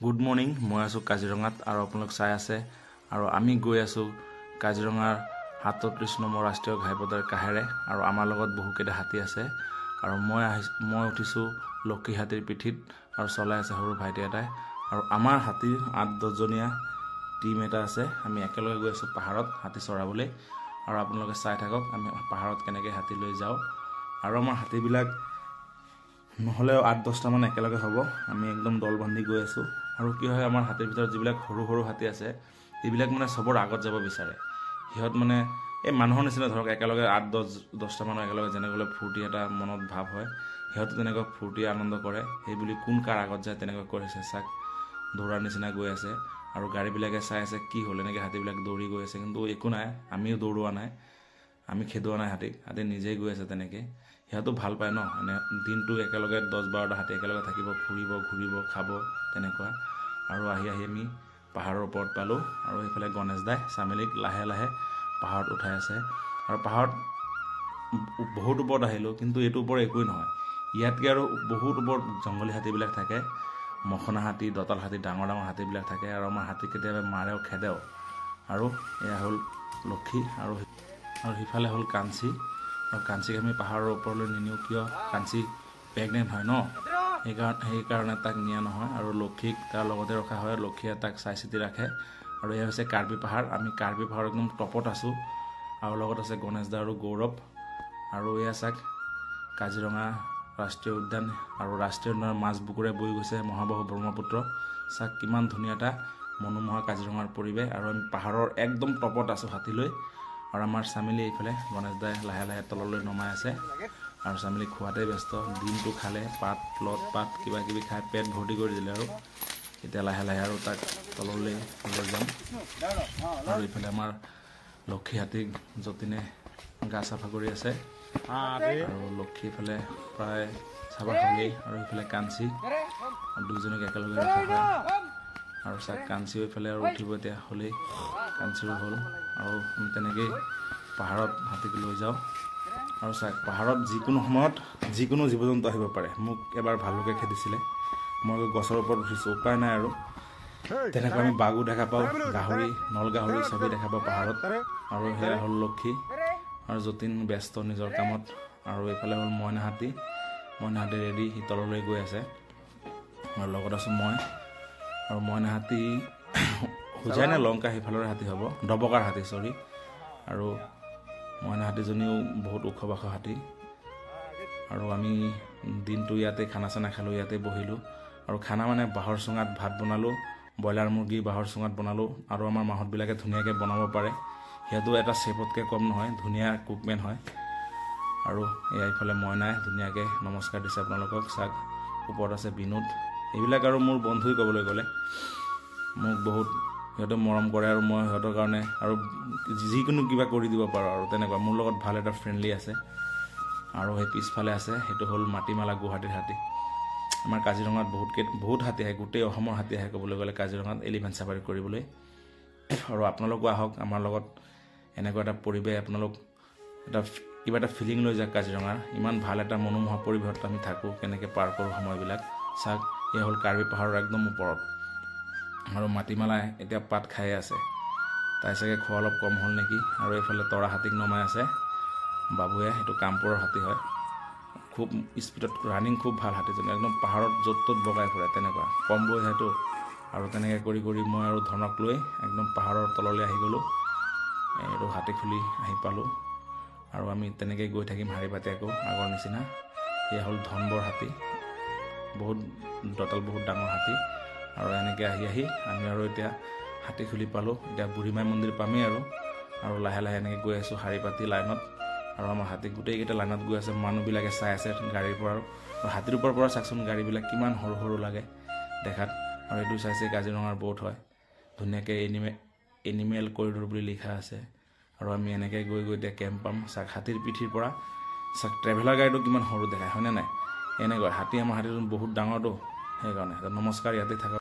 Good morning, মই আছোঁ কাজিৰঙাত আৰু আপোনালোক চাই আছে আৰু আমি গৈ আছোঁ কাজিৰঙাৰ ৩৭ নম্বৰ ৰাষ্ট্ৰীয় ঘাইপথৰ কাষেৰে আৰু আমাৰ লগত বহুকেইটা হাতী আছে আৰু মই উঠিছোঁ লক্ষী হাতীৰ পিঠিত আৰু চলাই আছে সৰু ভাইটি এটাই আৰু আমাৰ হাতীৰ ৮-১০ জনীয়া টিম এটা আছে। আমি একেলগে গৈ আছোঁ পাহাৰত হাতী চৰাবলৈ আৰু আপোনালোকে চাই থাকক আমি পাহাৰত কেনেকৈ হাতী লৈ যাওঁ আৰু আমাৰ হাতীবিলাক নহ'লেও ৮-১০টা মান একেলগে হ'ব। আমি একদম দল বান্ধি গৈ আছোঁ আৰু কি হয় আমাৰ হাতীৰ ভিতৰত যিবিলাক সৰু সৰু হাতী আছে এইবিলাক মানে চবৰ আগত যাব বিচাৰে। সিহঁত মানে এই মানুহৰ নিচিনা ধৰক একেলগে ৮-১০টা মানুহ একেলগে যেনেকৈ ফূৰ্তি এটা মনত ভাৱ হয়, সিহঁতে তেনেকৈ ফূৰ্তি আনন্দ কৰে। সেইবুলি কোন কাৰ আগত যায় তেনেকৈ কৰিছে চাক দৌৰাৰ নিচিনা গৈ আছে আৰু গাড়ীবিলাকে চাই আছে কি হ'ল এনেকৈ হাতীবিলাক দৌৰি গৈ আছে, কিন্তু একো নাই, আমিও দৌৰোৱা নাই, আমি খেদোৱা নাই হাতী নিজেই গৈ আছে তেনেকৈ। সিহঁতো ভাল পায় ন, এনে দিনটো একেলগে 10-12টা হাতী একেলগে থাকিব, ফুৰিব ঘূৰিব খাব তেনেকুৱা। আৰু আহি আমি পাহাৰৰ ওপৰত পালোঁ আৰু সেইফালে গণেশ দাই চামেলিক লাহে লাহে পাহাৰত উঠাই আছে আৰু পাহাৰত বহুত ওপৰত আহিলোঁ, কিন্তু এইটো ওপৰত একোৱেই নহয়। ইয়াতকৈ আৰু বহুত ওপৰত জংঘলী হাতীবিলাক থাকে, মখনা হাতী, দঁতাল হাতী, ডাঙৰ ডাঙৰ হাতীবিলাক থাকে আৰু আমাৰ হাতী কেতিয়াবা মাৰেও খেদেও। আৰু এয়া হ'ল লক্ষী আৰু সিফালে হ'ল কাঞ্চী আৰু কাঞ্চীক আমি পাহাৰৰ ওপৰলৈ নিনিওঁ, কিয় কাঞ্চী প্ৰেগনেণ্ট হয় ন, সেইকাৰণে তাক নিয়া নহয় আৰু লক্ষীক তাৰ লগতে ৰখা হয়। লক্ষীয়ে তাক চাই চিতি ৰাখে আৰু এয়া হৈছে কাৰ্বি পাহাৰ। আমি কাৰ্বি পাহাৰ একদম টপত আছোঁ আৰু লগত আছে গণেশ দা আৰু গৌৰৱ। আৰু এয়া চাক কাজিৰঙা ৰাষ্ট্ৰীয় উদ্যান আৰু ৰাষ্ট্ৰীয় উদ্যানৰ মাজ বুকুৰে বৈ গৈছে মহাবাহু ব্ৰহ্মপুত্ৰ। চাক কিমান ধুনীয়া এটা মনোমোহা কাজিৰঙাৰ পৰিৱেশ আৰু আমি পাহাৰৰ একদম টপত আছোঁ হাতী লৈ আৰু আমাৰ চামেলি এইফালে গণেশ দাই লাহে লাহে তললৈ নমাই আছে আৰু চামেলি খোৱাতেই ব্যস্ত। দিনটো খালে পাত কিবা কিবি খাই পেট ভৰ্তি কৰি দিলে আৰু এতিয়া লাহে লাহে আৰু তাক তললৈ লৈ যাম। আৰু এইফালে আমাৰ লক্ষী হাতীক যতীনে গা চাফা কৰি আছে আৰু লক্ষী এইফালে প্ৰায় চাফা হ'লেই আৰু এইফালে কাঞ্চী আৰু দুইজনক একেলগে ৰখা হয় আৰু চাক কাঞ্চীও এইফালে আৰু উঠিব এতিয়া হ'লেই, কাঞ্চীও হ'ল আৰু আমি তেনেকেই পাহাৰত হাতীক লৈ যাওঁ। আৰু চাওক পাহাৰত যিকোনো সময়ত যিকোনো জীৱ জন্তু আহিব পাৰে। মোক এবাৰ ভালুকে খেদিছিলে, মই গছৰ ওপৰত উঠিছোঁ, উপায় নাই আৰু তেনেকৈ আমি বাঘো দেখা পাওঁ, গাহৰি, নল গাহৰি চবেই দেখা পাওঁ পাহাৰত। আৰু সেয়া হ'ল লক্ষী আৰু যতীন ব্যস্ত নিজৰ কামত আৰু এইফালে হ'ল মইনা হাতী ৰেডি, সি তললৈ গৈ আছে আৰু লগত আছোঁ মই আৰু মইনা হাতী হোজাই নে লংকা সিফালৰে হাতী হ'ব, ডবকাৰ হাতী চৰি। আৰু মইনা হাতীজনীও বহুত ওখ বাখ হাতী আৰু আমি দিনটো ইয়াতে খানা চানা খালোঁ, ইয়াতে বহিলোঁ আৰু খানা মানে বাঁহৰ চুঙাত ভাত বনালোঁ, ব্ৰইলাৰ মুৰ্গী বাঁহৰ চুঙাত বনালোঁ আৰু আমাৰ মাহঁতবিলাকে ধুনীয়াকৈ বনাব পাৰে, সিহঁতো এটা চেফতকৈ কম নহয়, ধুনীয়া কুকমেন হয়। আৰু এয়া ইফালে মইনাই ধুনীয়াকৈ নমস্কাৰ দিছে আপোনালোকক, চাওক ওপৰত আছে বিনোদ, এইবিলাক আৰু মোৰ বন্ধুই ক'বলৈ গ'লে, মোক বহুত সিহঁতে মৰম কৰে আৰু মই সিহঁতৰ কাৰণে আৰু যিকোনো কিবা কৰি দিব পাৰোঁ আৰু তেনেকুৱা মোৰ লগত ভাল এটা ফ্ৰেণ্ডলি আছে। আৰু সেই পিছফালে আছে সেইটো হ'ল মাটিমালা গুৱাহাটীৰ হাতী। আমাৰ কাজিৰঙাত বহুত হাতী আহে, গোটেই অসমৰ হাতী আহে ক'বলৈ গ'লে কাজিৰঙাত এলিফেণ্ট চাফাৰী কৰিবলৈ। আৰু আপোনালোকো আহক আমাৰ লগত, এনেকুৱা এটা পৰিৱেশ আপোনালোক কিবা এটা ফিলিং লৈ যাওক কাজিৰঙাৰ, ইমান ভাল এটা মনোমোহা পৰিৱেশত আমি থাকোঁ, কেনেকৈ পাৰ কৰোঁ সময়বিলাক। চাওক এয়া হ'ল কাৰ্বি পাহাৰৰ একদম ওপৰত আৰু মাটিমালাই এতিয়া পাত খাই আছে, তাই চাগে খোৱা অলপ কম হ'ল নেকি। আৰু এইফালে তৰা হাতীক নমাই আছে বাবুৱে, সেইটো কামপুৰৰ হাতী হয়, খুব স্পীডত ৰানিং খুব ভাল হাতীজনী, একদম পাহাৰত য'ত ত'ত বগাই ফুৰে তেনেকুৱা, কম বৈ সেইটো। আৰু তেনেকৈ কৰি মই আৰু ধনক লৈ একদম পাহাৰৰ তললৈ আহি গ'লোঁ, এইটো হাতী খুলি আহি পালোঁ আৰু আমি তেনেকৈ গৈ থাকিম শাৰী পাতি আকৌ আগৰ নিচিনা। এয়া হ'ল ধনবৰ হাতী, বহুত দঁতাল বহুত ডাঙৰ হাতী আৰু এনেকৈ আহি আমি আৰু এতিয়া হাতী খুলি পালোঁ, এতিয়া বুঢ়ীমাই মন্দিৰ পামেই আৰু লাহে লাহে এনেকৈ গৈ আছোঁ শাৰী পাতি লাইনত আৰু আমাৰ হাতী গোটেইকেইটা লাইনত গৈ আছে, মানুহবিলাকে চাই আছে গাড়ীৰ পৰা আৰু হাতীৰ ওপৰৰ পৰা চাওকচোন গাড়ীবিলাক কিমান সৰু সৰু লাগে দেখাত। আৰু এইটো চাইছে কাজিৰঙাৰ বোৰ্ড হয়, ধুনীয়াকৈ এনিমেল কৰিডৰ বুলি লিখা আছে আৰু আমি এনেকৈ গৈ এতিয়া কেম্প পাম। চাক হাতীৰ পিঠিৰ পৰা চাক ট্ৰেভেলাৰ গাড়ীটো কিমান সৰু দেখায় হয়নে নাই, এনেকুৱা হাতী আমাৰ হাতীটো বহুত ডাঙৰটো, সেইকাৰণে নমস্কাৰ ইয়াতে থাকা।